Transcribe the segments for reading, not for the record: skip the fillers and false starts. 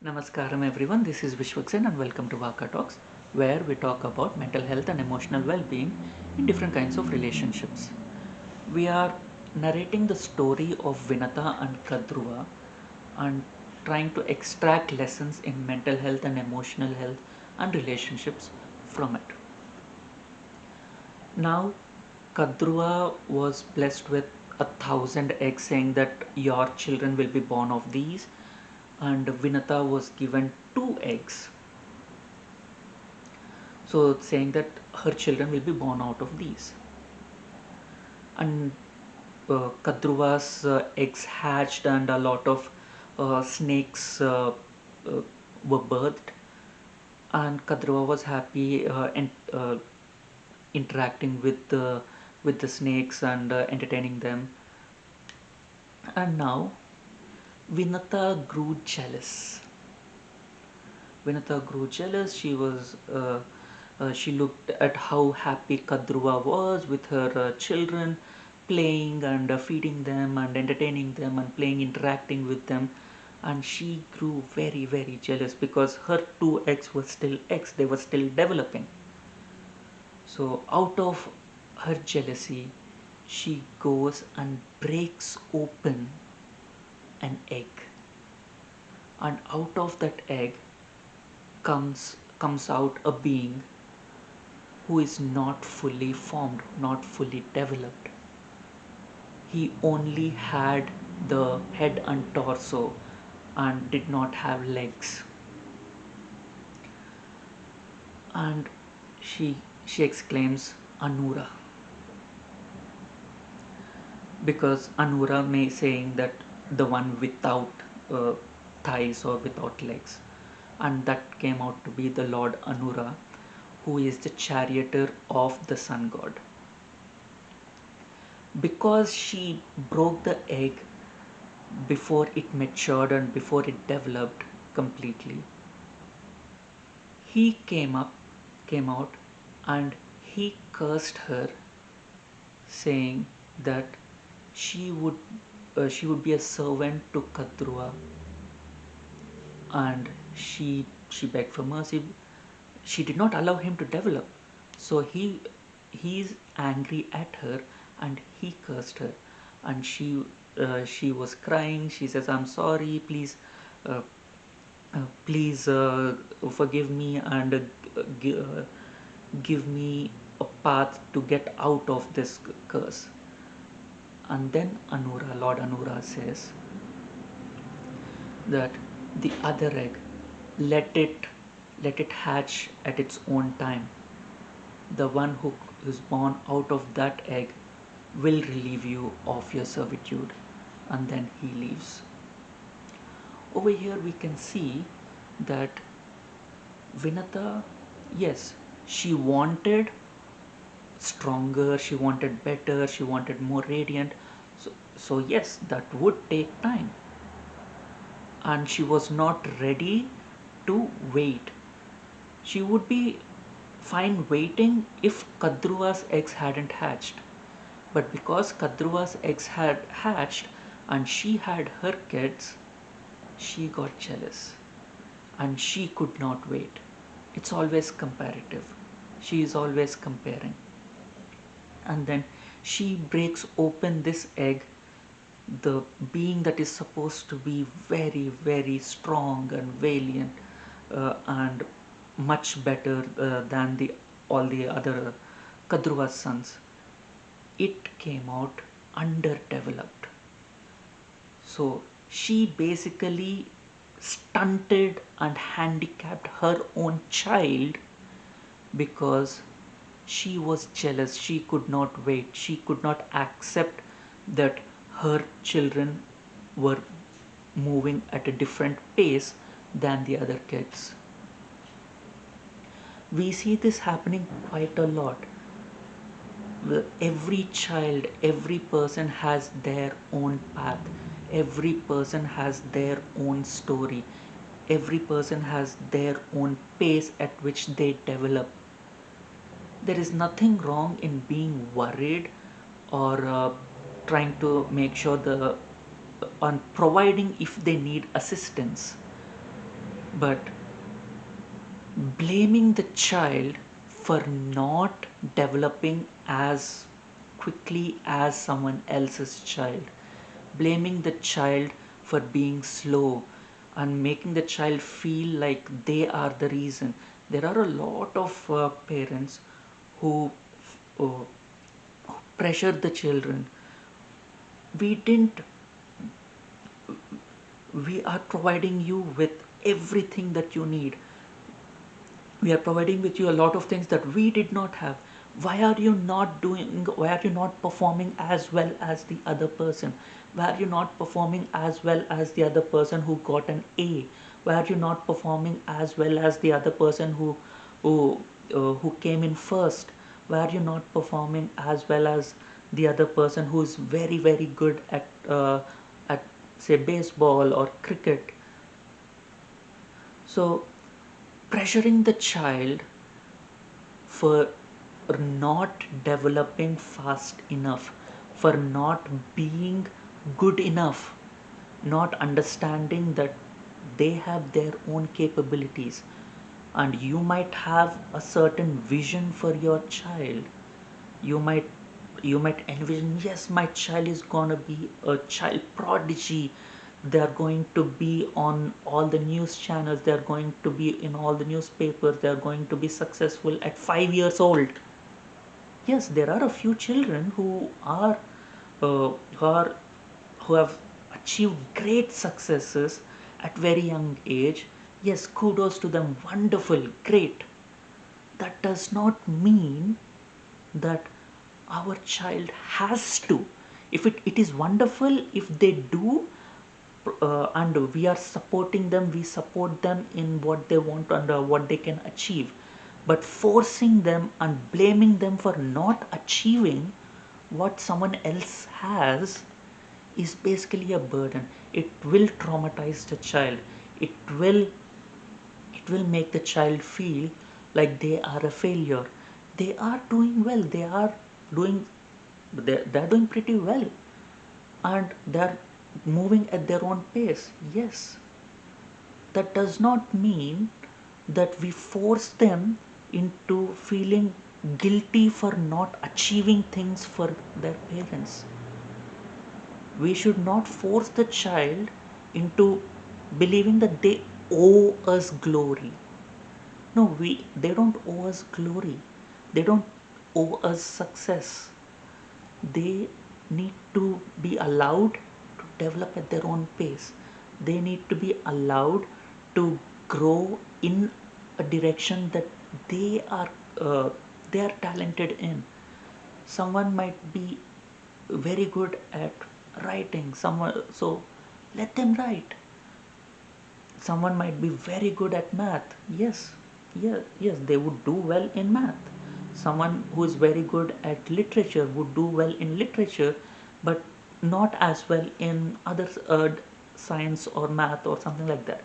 Namaskaram everyone, this is Vishwaksen and welcome to Vaka Talks, where we talk about mental health and emotional well-being in different kinds of relationships. We are narrating the story of Vinata and Kadruva and trying to extract lessons in mental health and emotional health and relationships from it. Now, Kadruva was blessed with 1,000 eggs, saying that your children will be born of these, and Vinata was given 2 eggs, so saying that her children will be born out of these. And Kadruva's eggs hatched, and a lot of snakes uh, were birthed. And Kadruva was happy and interacting with the snakes and entertaining them. And now Vinata grew jealous. Vinata grew jealous. She looked at how happy Kadruva was with her children, playing and feeding them and entertaining them and playing, interacting with them. And she grew very, very jealous because her 2 eggs were still eggs, they were still developing. So, out of her jealousy, she goes and breaks open an egg. And out of that egg comes out a being who is not fully formed, not fully developed. He only had the head and torso and did not have legs. And she exclaims Anura, because Anura may saying that the one without uh, thighs or without legs, and that came out to be the Lord Anura, who is the charioteer of the sun god. Because she broke the egg before it matured and before it developed completely, he came out, and he cursed her, saying that she would she would be a servant to Kadruva, and she begged for mercy. She did not allow him to develop, so he's angry at her, and he cursed her. And she was crying. She says, I'm sorry, please, uh, please forgive me, and give me a path to get out of this curse. And then Lord Anura says that the other egg, let it let it hatch at its own time. The one who is born out of that egg will relieve you of your servitude. And then he leaves. Over here we can see that Vinata, yes, she wanted stronger, she wanted better, she wanted more radiant. So yes, that would take time. And she was not ready to wait. She would be fine waiting if Kadruva's eggs hadn't hatched. But because Kadruva's eggs had hatched and she had her kids, she got jealous and she could not wait. It's always comparative. She is always comparing. And then she breaks open this egg, the being that is supposed to be very, very strong and valiant, and much better than the all the other Kadruva's sons. It came out underdeveloped. So she basically stunted and handicapped her own child because she was jealous. She could not wait. She could not accept that her children were moving at a different pace than the other kids. We see this happening quite a lot. Every child, every person has their own path. Every person has their own story. Every person has their own pace at which they develop. There is nothing wrong in being worried or trying to make sure the on providing if they need assistance. But blaming the child for not developing as quickly as someone else's child, blaming the child for being slow, and making the child feel like they are the reason. There are a lot of parents who uh, pressure the children. We didn't, we are providing you with everything that you need. We are providing with you a lot of things that we did not have. Why are you not doing, why are you not performing as well as the other person? Why are you not performing as well as the other person who got an A? Why are you not performing as well as the other person who who came in first? Why are you not performing as well as the other person who is very very good at say baseball or cricket? So pressuring the child for not developing fast enough, for not being good enough, not understanding that they have their own capabilities. And you might have a certain vision for your child. You might envision, yes, my child is gonna be a child prodigy. They're going to be on all the news channels, they're going to be in all the newspapers, they're going to be successful at 5 years old. Yes, there are a few children who are who have achieved great successes at very young age. Yes, kudos to them, wonderful, great. That does not mean that our child has to. If it is wonderful if they do, and we are supporting them, we support them in what they want and what they can achieve. But forcing them and blaming them for not achieving what someone else has is basically a burden. It will traumatize the child. It will it will make the child feel like they are a failure. They are doing well, doing they're doing pretty well, and they're moving at their own pace. Yes, that does not mean that we force them into feeling guilty for not achieving things for their parents. We should not force the child into believing that they owe us glory. No, they don't owe us glory. They don't owe us success. They need to be allowed to develop at their own pace. They need to be allowed to grow in a direction that they are uh, they are talented in. Someone might be very good at writing. Someone, so let them write. Someone might be very good at math. Yes, yes, they would do well in math. Someone who is very good at literature would do well in literature, but not as well in other science or math or something like that.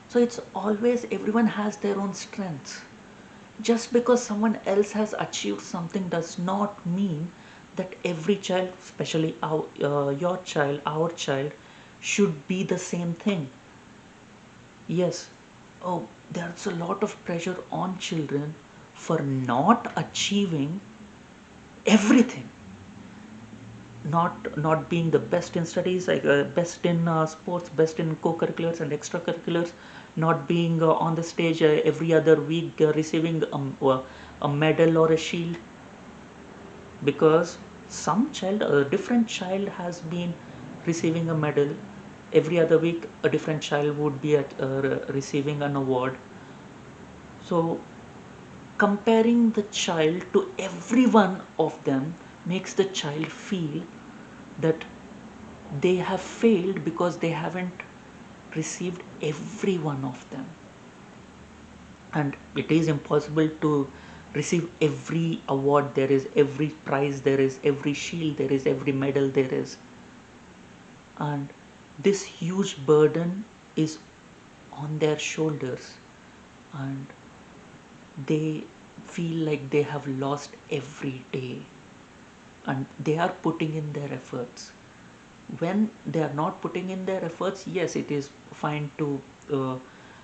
So it's always, everyone has their own strengths. Just because someone else has achieved something does not mean that every child, especially your child, our child, should be the same thing. Yes, oh, there's a lot of pressure on children for not achieving everything. Not being the best in studies, like best in sports, best in co-curriculars and extracurriculars, not being on the stage every other week receiving a medal or a shield. Because some child, a different child has been receiving a medal every other week, a different child would be at receiving an award. So comparing the child to every one of them makes the child feel that they have failed because they haven't received every one of them. And it is impossible to receive every award there is, every prize there is, every shield there is, every medal there is. And this huge burden is on their shoulders, and they feel like they have lost every day, and they are putting in their efforts. when they are not putting in their efforts, yes, it is fine uh,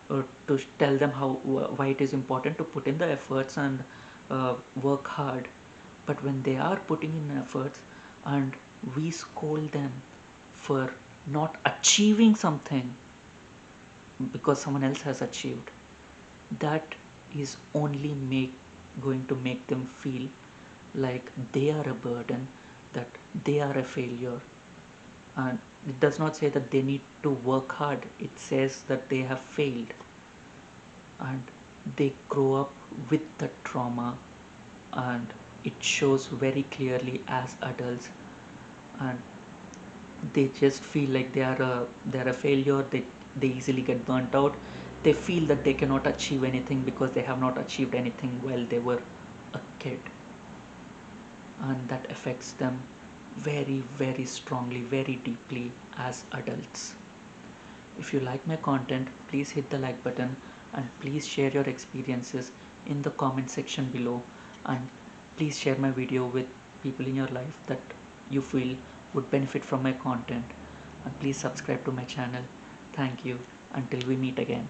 to tell them how why it is important to put in the efforts and work hard. But when they are putting in efforts and we scold them for not achieving something because someone else has achieved, that is only going to make them feel like they are a burden, that they are a failure. And it does not say that they need to work hard, it says that they have failed, and they grow up with the trauma, and it shows very clearly as adults, and they just feel like they are a failure. They easily get burnt out. They feel that they cannot achieve anything because they have not achieved anything while they were a kid, and that affects them very, very strongly, very deeply as adults. If you like my content, please hit the like button and please share your experiences in the comment section below, and please share my video with people in your life that you feel would benefit from my content, and please subscribe to my channel. Thank you. Until we meet again.